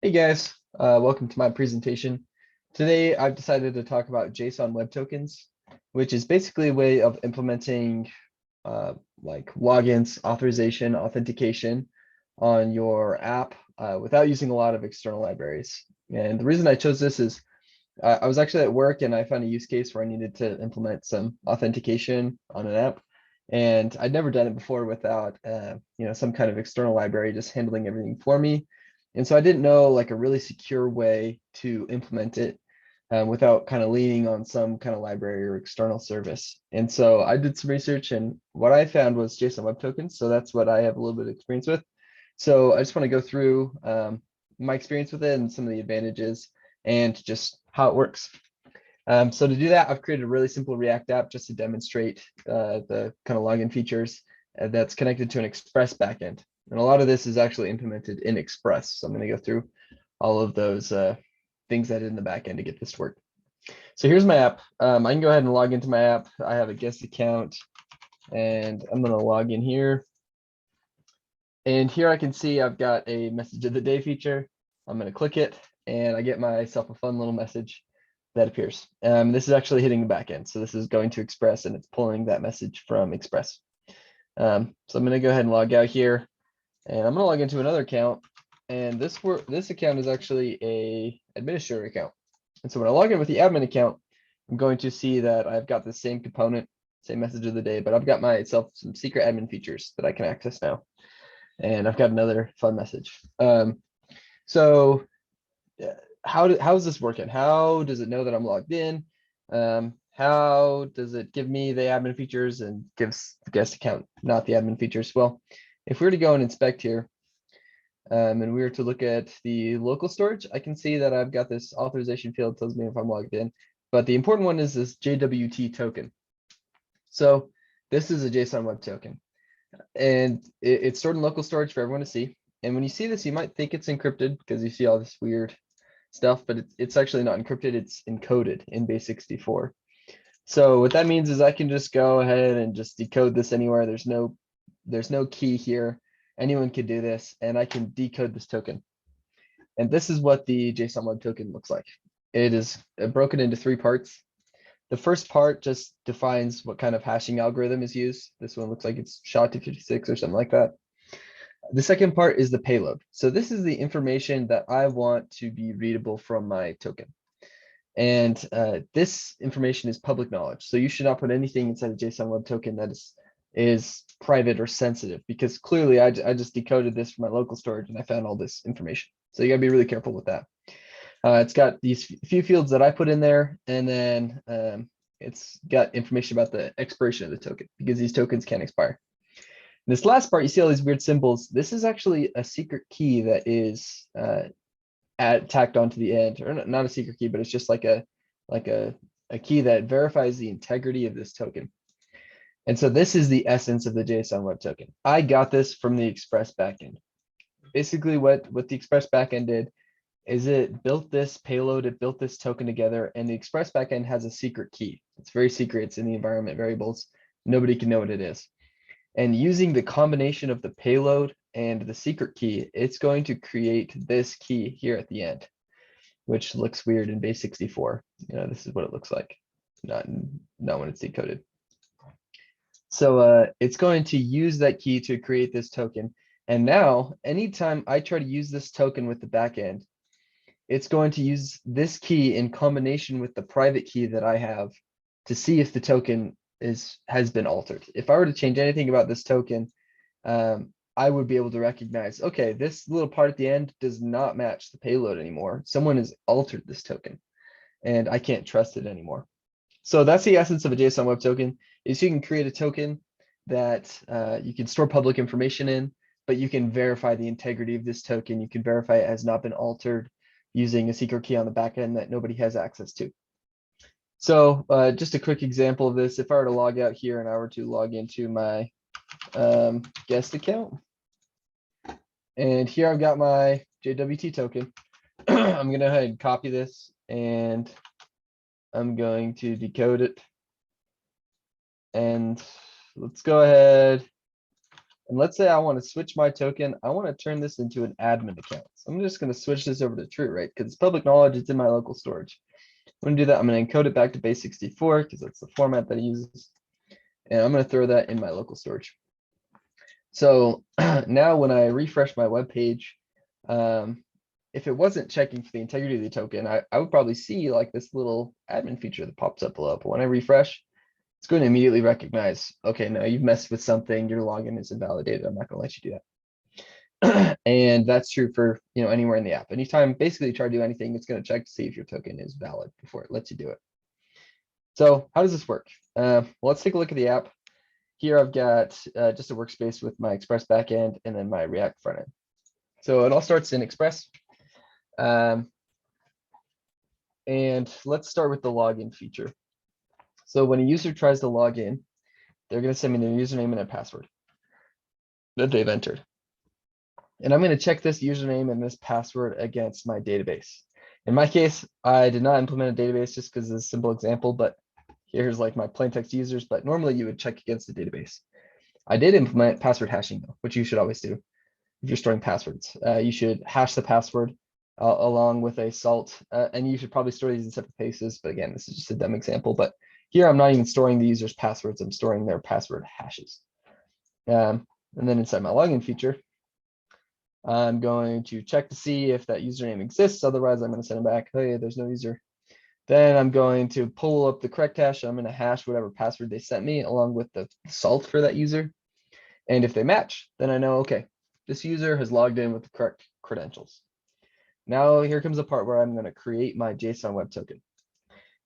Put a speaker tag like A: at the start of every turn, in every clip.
A: Hey guys, welcome to my presentation. Today I've decided to talk about JSON Web Tokens, which is basically a way of implementing like logins, authorization, authentication on your app without using a lot of external libraries. And the reason I chose this is I was actually at work and I found a use case where I needed to implement some authentication on an app. And I'd never done it before without some kind of external library just handling everything for me. And so I didn't know like a really secure way to implement it without kind of leaning on some kind of library or external service. And so I did some research and what I found was JSON Web Tokens. So that's what I have a little bit of experience with. So I just want to go through my experience with it and some of the advantages and just how it works. So to do that, I've created a really simple React app just to demonstrate the kind of login features that's connected to an Express backend. And a lot of this is actually implemented in Express. So I'm going to go through all of those things that in the backend to get this to work. So here's my app. I can go ahead and log into my app. I have a guest account and I'm going to log in here. And here I can see I've got a message of the day feature. I'm going to click it and I get myself a fun little message that appears. This is actually hitting the backend. So this is going to Express and it's pulling that message from Express. So I'm going to go ahead and log out here and I'm going to log into another account. And this account is actually a administrator account. And so when I log in with the admin account, I'm going to see that I've got the same component, same message of the day, but I've got myself some secret admin features that I can access now. And I've got another fun message. So how is this working? How does it know that I'm logged in? How does it give me the admin features and gives the guest account not the admin features? Well, if we were to go and inspect here, and we were to look at the local storage, I can see that I've got this authorization field tells me if I'm logged in. But the important one is this JWT token. So this is a JSON Web Token. And it's stored in local storage for everyone to see. And when you see this, you might think it's encrypted because you see all this weird stuff, but it's actually not encrypted. It's encoded in base64. So what that means is I can just go ahead and just decode this anywhere. There's no key here. Anyone can do this, and I can decode this token. And this is what the JSON Web Token looks like. It is broken into 3 parts. The first part just defines what kind of hashing algorithm is used. This one looks like it's SHA-256 or something like that. The second part is the payload. So this is the information that I want to be readable from my token. And this information is public knowledge. So you should not put anything inside a JSON Web Token that is private or sensitive, because clearly I just decoded this from my local storage and I found all this information. So you gotta be really careful with that. It's got these few fields that I put in there, and then it's got information about the expiration of the token because these tokens can expire. And this last part, you see all these weird symbols. This is actually a secret key that is tacked onto the end, or not a secret key, but it's just like a key that verifies the integrity of this token. And so this is the essence of the JSON Web Token. I got this from the Express backend. Basically, what the Express backend did is it built this payload, it built this token together, and the Express backend has a secret key. It's very secret, it's in the environment variables. Nobody can know what it is. And using the combination of the payload and the secret key, it's going to create this key here at the end, which looks weird in base64. This is what it looks like, not when it's decoded. So it's going to use that key to create this token. And now, anytime I try to use this token with the backend, it's going to use this key in combination with the private key that I have to see if the token has been altered. If I were to change anything about this token, I would be able to recognize, okay, this little part at the end does not match the payload anymore. Someone has altered this token and I can't trust it anymore. So that's the essence of a JSON Web Token, is you can create a token that you can store public information in, but you can verify the integrity of this token. You can verify it has not been altered using a secret key on the back end that nobody has access to. So just a quick example of this, if I were to log out here and I were to log into my guest account, and here I've got my JWT token. I'm going to go ahead and copy this and I'm going to decode it. And let's go ahead And let's say I want to switch my token. I want to turn this into an admin account. So I'm just going to switch this over to true, right? Because it's public knowledge, it's in my local storage. I'm going to do that. I'm going to encode it back to base64 because that's the format that it uses. And I'm going to throw that in my local storage. So now when I refresh my web page, if it wasn't checking for the integrity of the token, I would probably see like this little admin feature that pops up below. But when I refresh, it's going to immediately recognize, okay, no, you've messed with something, your login is invalidated. I'm not going to let you do that. And that's true for anywhere in the app. Anytime basically you try to do anything, it's going to check to see if your token is valid before it lets you do it. So how does this work? Well, let's take a look at the app. Here I've got just a workspace with my Express backend and then my React frontend. So it all starts in Express. And let's start with the login feature. So when a user tries to log in, they're going to send me their username and a password that they've entered. And I'm going to check this username and this password against my database. In my case, I did not implement a database just because it's a simple example, but here's like my plain text users, but normally you would check against the database. I did implement password hashing though, which you should always do if you're storing passwords. You should hash the password along with a salt, and you should probably store these in separate places. But again, this is just a dumb example. But here I'm not even storing the user's passwords. I'm storing their password hashes. And then inside my login feature, I'm going to check to see if that username exists. Otherwise, I'm going to send them back, hey, there's no user. Then I'm going to pull up the correct hash. I'm going to hash whatever password they sent me along with the salt for that user. And if they match, then I know, okay, this user has logged in with the correct credentials. Now here comes the part where I'm going to create my JSON Web Token.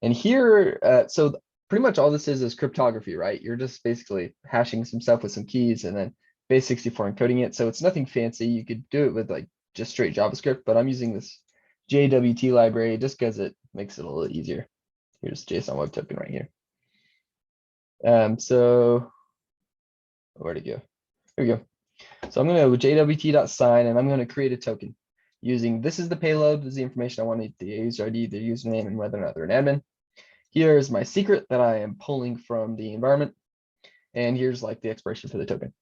A: And here, so pretty much all this is cryptography, right? You're just basically hashing some stuff with some keys and then base64 encoding it. So it's nothing fancy. You could do it with like just straight JavaScript, but I'm using this JWT library just because it makes it a little easier. Here's JSON Web Token right here. So where'd it go? Here we go. So I'm going to go with jwt.sign and I'm going to create a token using, this is the payload, this is the information I want, the user ID, the username, and whether or not they're an admin. Here's my secret that I am pulling from the environment. And here's like the expiration for the token.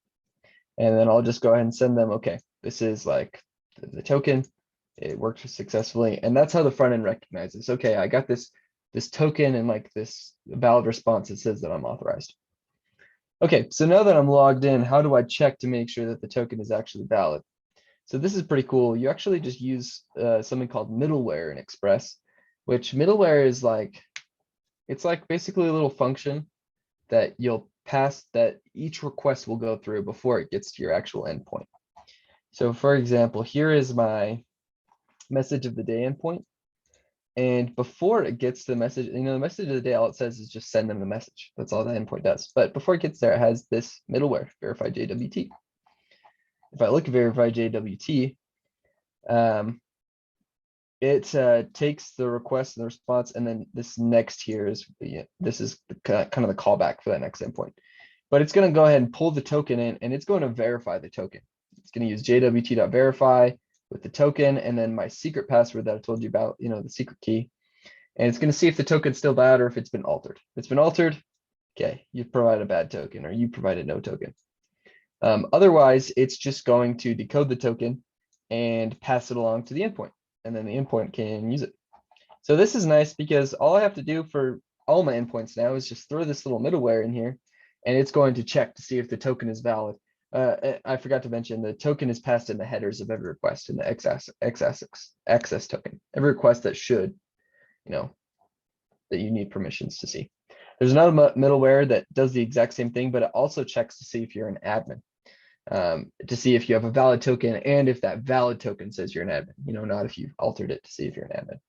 A: And then I'll just go ahead and send them, okay, this is like the token. It worked successfully. And that's how the front end recognizes, okay, I got this token and like this valid response that says that I'm authorized. Okay, so now that I'm logged in, how do I check to make sure that the token is actually valid? So this is pretty cool. You actually just use something called middleware in Express, which middleware is like, it's like basically a little function that you'll pass that each request will go through before it gets to your actual endpoint. So for example, here is my message of the day endpoint. And before it gets to the message, the message of the day, all it says is just send them the message. That's all the endpoint does. But before it gets there, it has this middleware, verify JWT. If I look at verify JWT, it takes the request and the response, and then this next here is this is kind of the callback for that next endpoint. But it's going to go ahead and pull the token in, and it's going to verify the token. It's going to use jwt.verify with the token, and then my secret password that I told you about, the secret key. And it's going to see if the token's still bad or if it's been altered. If it's been altered, okay, you provided a bad token or you provided no token. Otherwise, it's just going to decode the token and pass it along to the endpoint, and then the endpoint can use it. So this is nice because all I have to do for all my endpoints now is just throw this little middleware in here, and it's going to check to see if the token is valid. I forgot to mention the token is passed in the headers of every request in the access token. Every request that should, that you need permissions to see. There's another middleware that does the exact same thing, but it also checks to see if you're an admin, to see if you have a valid token and if that valid token says you're an admin, not if you altered it to see if you're an admin.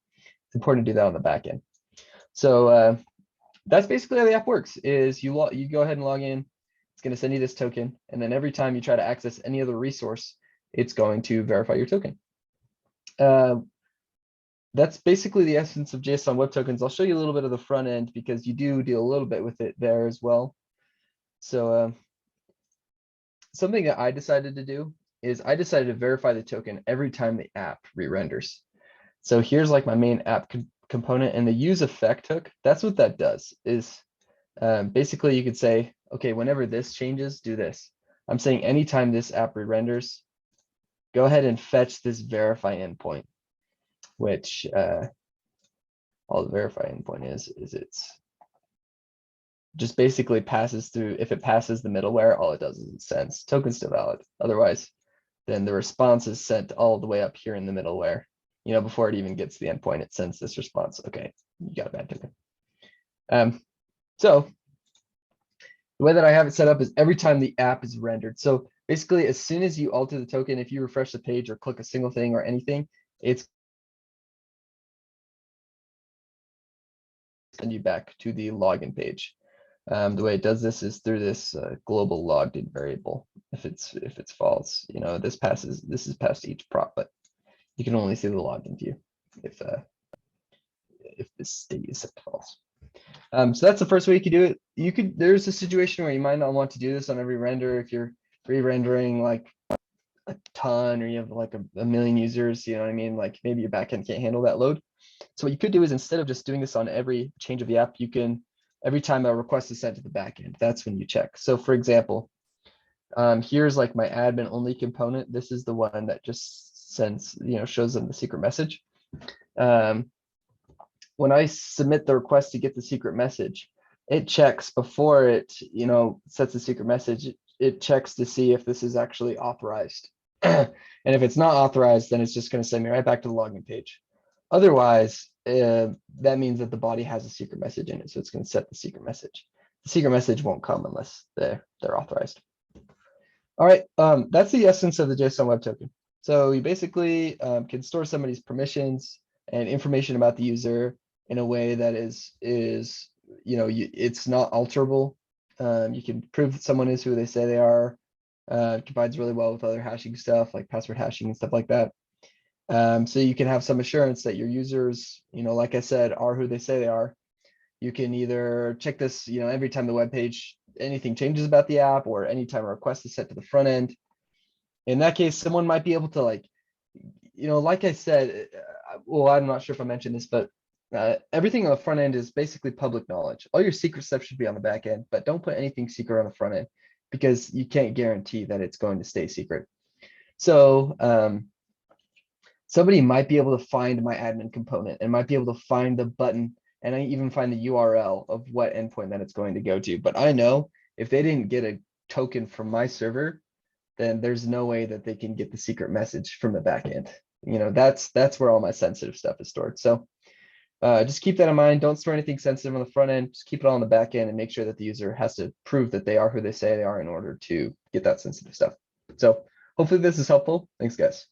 A: It's important to do that on the back end. So that's basically how the app works, is you go ahead and log in. It's going to send you this token. And then every time you try to access any other resource, it's going to verify your token. That's basically the essence of JSON Web Tokens. I'll show you a little bit of the front end because you do deal a little bit with it there as well. So something that I decided to do is I decided to verify the token every time the app re-renders. So here's like my main app component, and the use effect hook, that's what that does is basically you could say, okay, whenever this changes, do this. I'm saying anytime this app re-renders, go ahead and fetch this verify endpoint, which all the verify endpoint is it's just basically passes through. If it passes the middleware, all it does is it sends token still valid. Otherwise, then the response is sent all the way up here in the middleware. You know, before it even gets to the endpoint, it sends this response. Okay, you got a bad token. So the way that I have it set up is every time the app is rendered. So basically, as soon as you alter the token, if you refresh the page or click a single thing or anything, it's send you back to the login page. The way it does this is through this global logged in variable. If it's false, you know, this is passed each prop, but you can only see the login view if this state is set to false. So that's the first way you could do it. There's a situation where you might not want to do this on every render if you're re-rendering like a ton or you have like a million users, you know what I mean? Like maybe your backend can't handle that load. So what you could do is instead of just doing this on every change of the app, you can, every time a request is sent to the backend, that's when you check. So for example, here's like my admin only component. This is the one that just sends, you know, shows them the secret message. When I submit the request to get the secret message, it checks before it, you know, sets the secret message. It checks to see if this is actually authorized. And if it's not authorized, then it's just going to send me right back to the login page. Otherwise, that means that the body has a secret message in it. So it's going to set the secret message. The secret message won't come unless they're authorized. All right, that's the essence of the JSON Web Token. So you basically can store somebody's permissions and information about the user in a way that is you know, it's not alterable. You can prove that someone is who they say they are. It combines really well with other hashing stuff like password hashing and stuff like that. So you can have some assurance that your users, you know, like I said, are who they say they are. You can either check this, you know, every time the web page, anything changes about the app, or anytime a request is set to the front end. In that case, someone might be able to, like, you know, like I said, well, I'm not sure if I mentioned this, but everything on the front end is basically public knowledge. All your secret stuff should be on the back end, but don't put anything secret on the front end because you can't guarantee that it's going to stay secret. So somebody might be able to find my admin component and might be able to find the button, and I even find the URL of what endpoint that it's going to go to. But I know if they didn't get a token from my server, then there's no way that they can get the secret message from the back end. You know, that's where all my sensitive stuff is stored. So just keep that in mind. Don't store anything sensitive on the front end. Just keep it all on the back end and make sure that the user has to prove that they are who they say they are in order to get that sensitive stuff. So hopefully this is helpful. Thanks, guys.